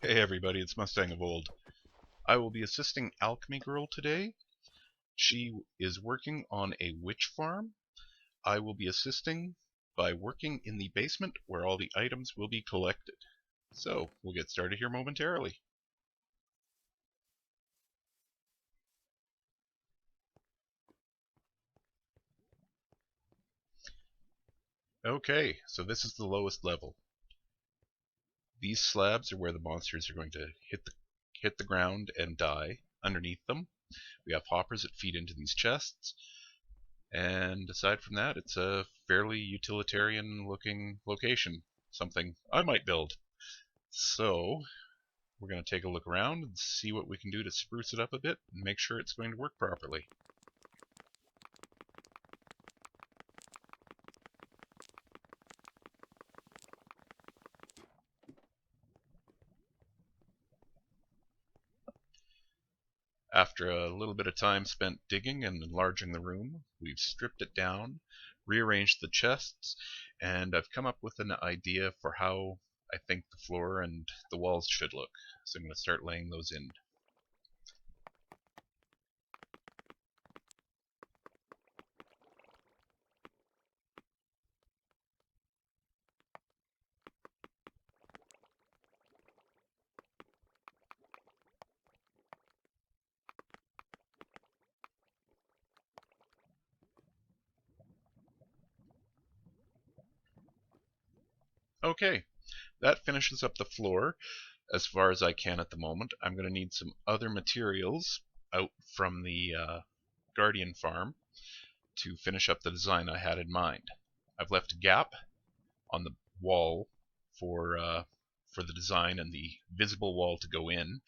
Hey everybody, it's Mustangofold. I will be assisting Alchemygirl today. She is working on a witch farm. I will be assisting by working in the basement where all the items will be collected. So, we'll get started here momentarily. Okay, so this is the lowest level. These slabs are where the monsters are going to hit the ground and die. Underneath them, we have hoppers that feed into these chests. And aside from that, it's a fairly utilitarian looking location. Something I might build. So, we're going to take a look around and see what we can do to spruce it up a bit and make sure it's going to work properly. After a little bit of time spent digging and enlarging the room, we've stripped it down, rearranged the chests, and I've come up with an idea for how I think the floor and the walls should look. So I'm going to start laying those in. Okay, that finishes up the floor as far as I can at the moment. I'm going to need some other materials out from the Guardian farm to finish up the design I had in mind. I've left a gap on the wall for the design and the visible wall to go in.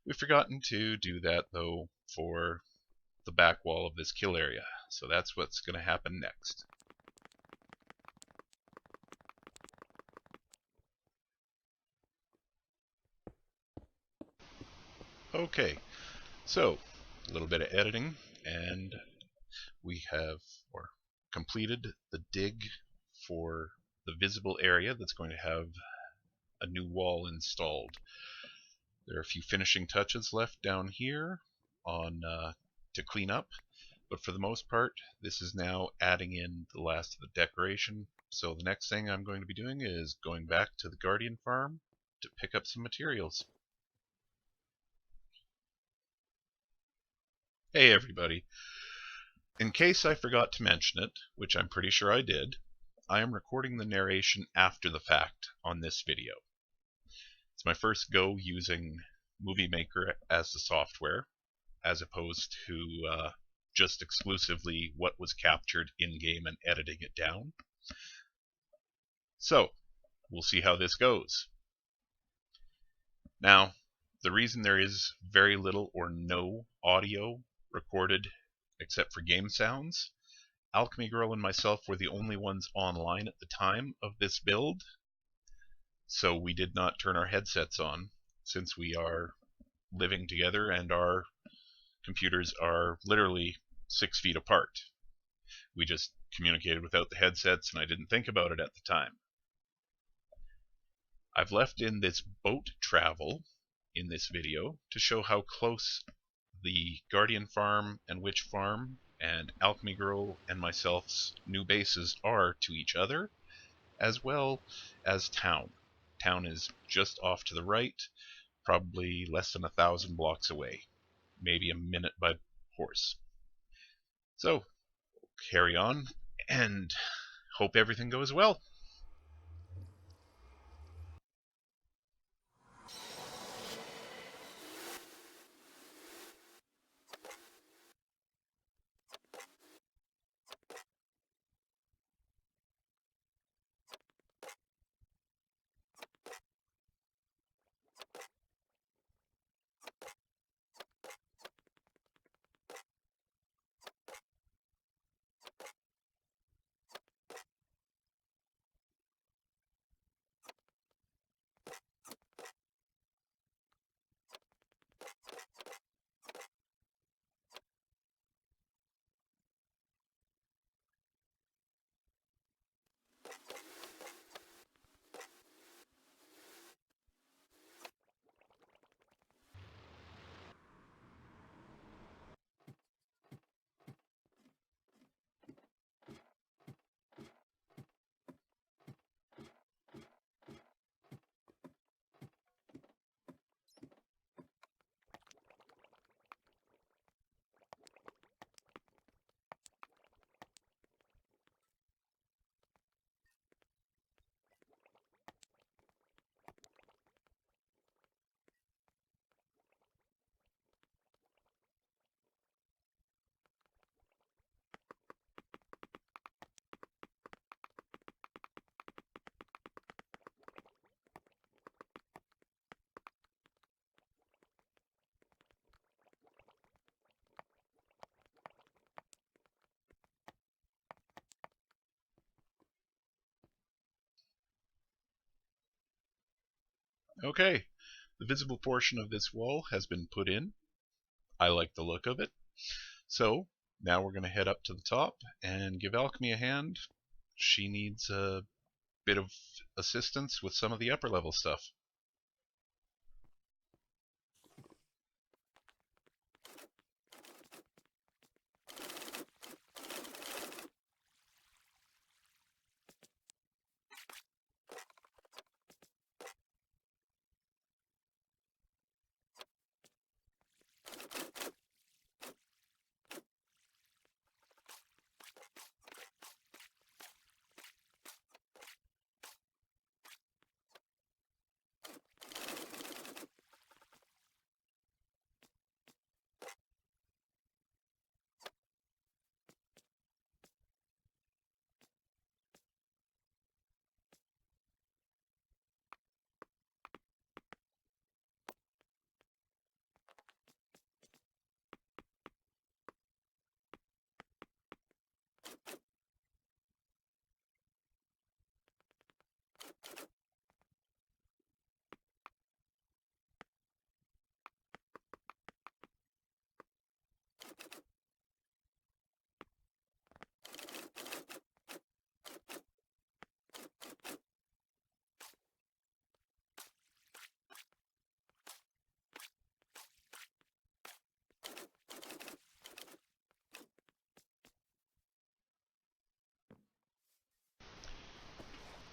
We've forgotten to do that though for the back wall of this kill area, so that's what's going to happen next. Okay, so a little bit of editing, and we have completed the dig for the visible area that's going to have a new wall installed. There are a few finishing touches left down here on to clean up, but for the most part, this is now adding in the last of the decoration. So the next thing I'm going to be doing is going back to the Guardian farm to pick up some materials. Hey everybody. In case I forgot to mention it, which I'm pretty sure I did, I am recording the narration after the fact on this video. It's my first go using Movie Maker as the software, as opposed to just exclusively what was captured in-game and editing it down. So, we'll see how this goes. Now, the reason there is very little or no audio recorded except for game sounds, Alchemygirl and myself were the only ones online at the time of this build, so we did not turn our headsets on since we are living together and our computers are literally 6 feet apart. We just communicated without the headsets and I didn't think about it at the time. I've left in this boat travel in this video to show how close the Guardian farm and Witch farm and Alchemygirl and myself's new bases are to each other, as well as town. Town is just off to the right, probably less than 1,000 blocks away, maybe a minute by horse. So, carry on and hope everything goes well. Okay, the visible portion of this wall has been put in. I like the look of it. So now we're going to head up to the top and give Alchemy a hand. She needs a bit of assistance with some of the upper level stuff.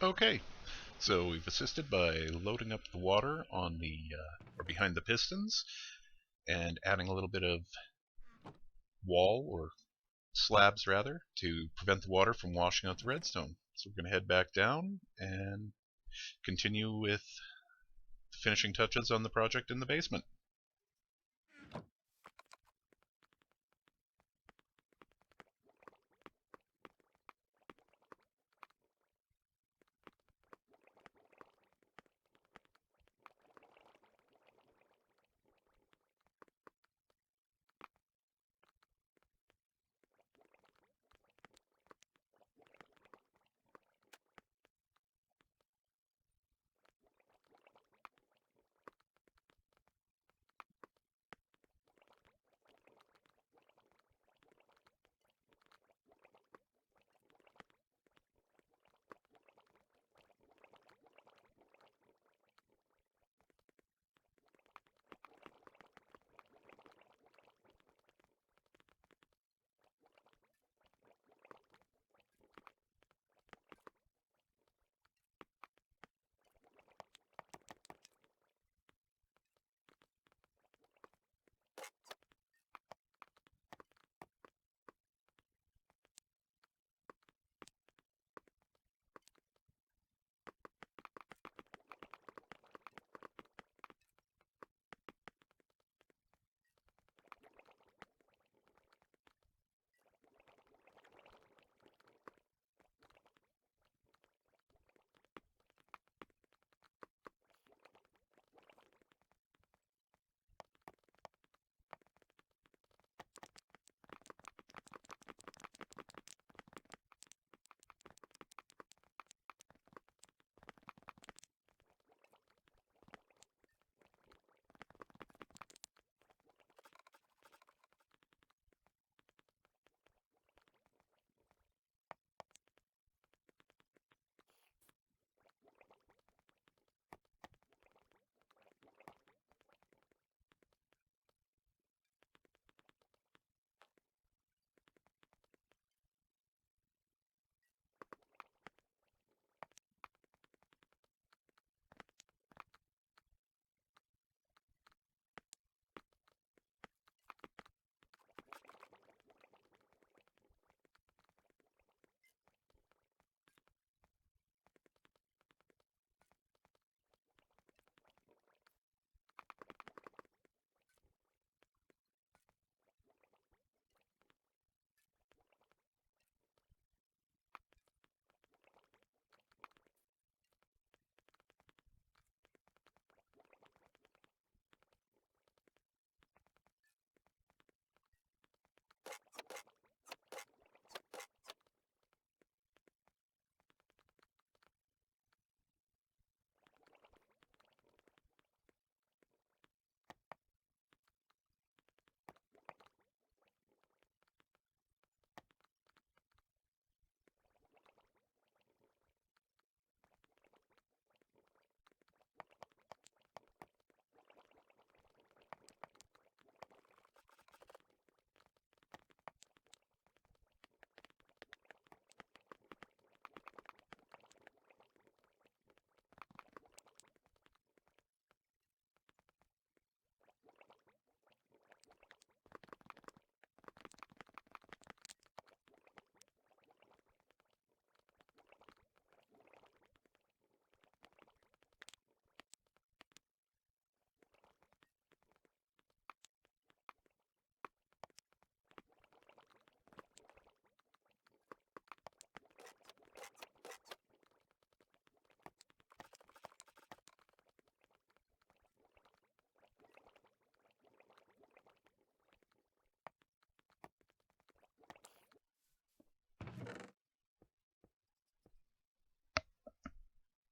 Okay, so we've assisted by loading up the water on the or behind the pistons and adding a little bit of wall or slabs rather to prevent the water from washing out the redstone. So we're going to head back down and continue with the finishing touches on the project in the basement.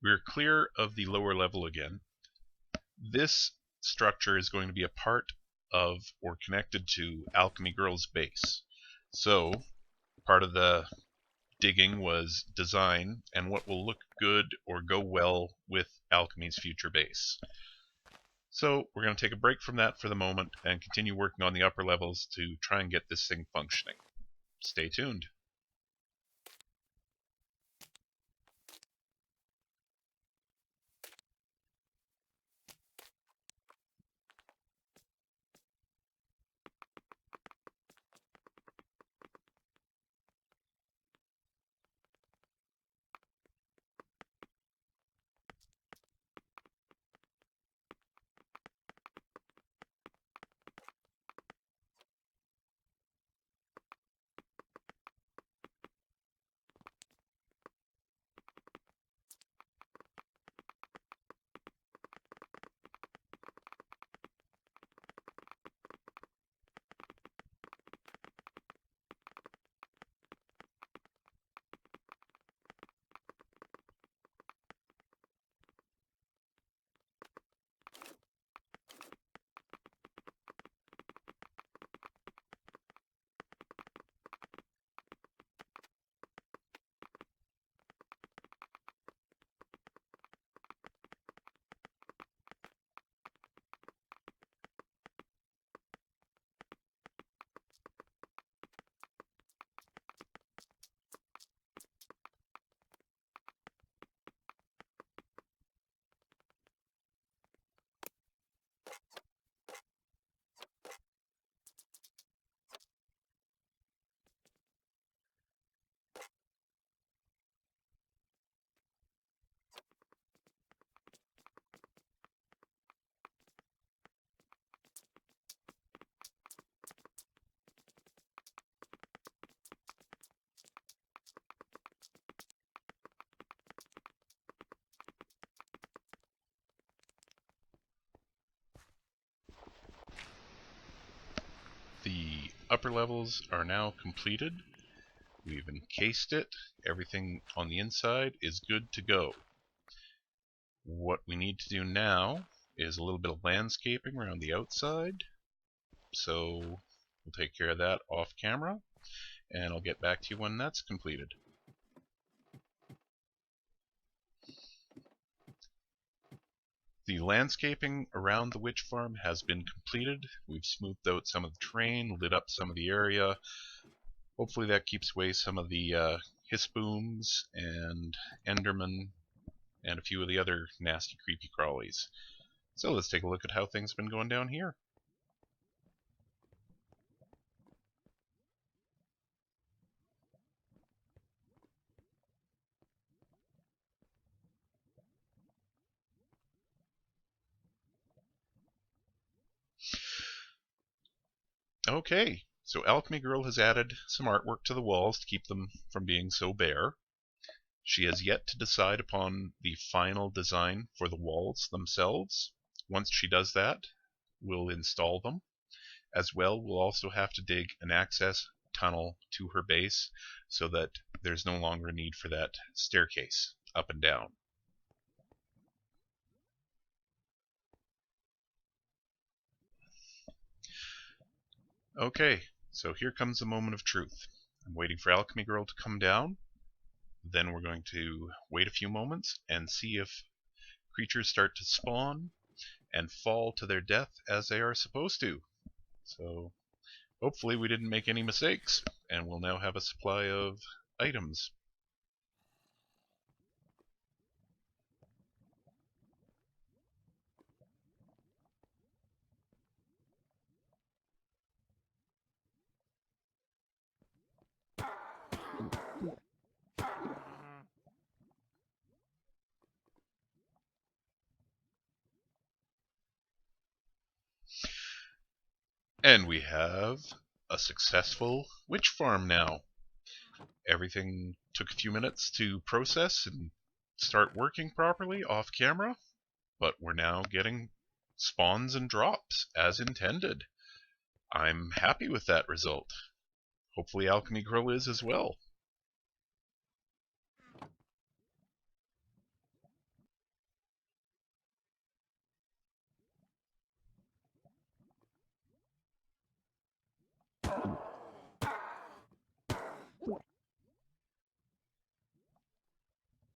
we're clear of the lower level again. This structure is going to be a part of or connected to Alchemygirl's base. So part of the digging was design and what will look good or go well with Alchemy's future base. So we're going to take a break from that for the moment and continue working on the upper levels to try and get this thing functioning. Stay tuned. The upper levels are now completed. We've encased it. Everything on the inside is good to go. What we need to do now is a little bit of landscaping around the outside. So we'll take care of that off camera, and I'll get back to you when that's completed. The landscaping around the witch farm has been completed. We've smoothed out some of the terrain, lit up some of the area. Hopefully that keeps away some of the hiss-booms and endermen and a few of the other nasty creepy crawlies. So let's take a look at how things have been going down here. Okay, so Alchemygirl has added some artwork to the walls to keep them from being so bare. She has yet to decide upon the final design for the walls themselves. Once she does that, we'll install them. As well, we'll also have to dig an access tunnel to her base so that there's no longer a need for that staircase up and down. Okay, so here comes the moment of truth. I'm waiting for Alchemygirl to come down. Then we're going to wait a few moments and see if creatures start to spawn and fall to their death as they are supposed to. So hopefully we didn't make any mistakes, and we'll now have a supply of items. And we have a successful witch farm now. Everything took a few minutes to process and start working properly off camera, but we're now getting spawns and drops as intended. I'm happy with that result. Hopefully Alchemygirl is as well.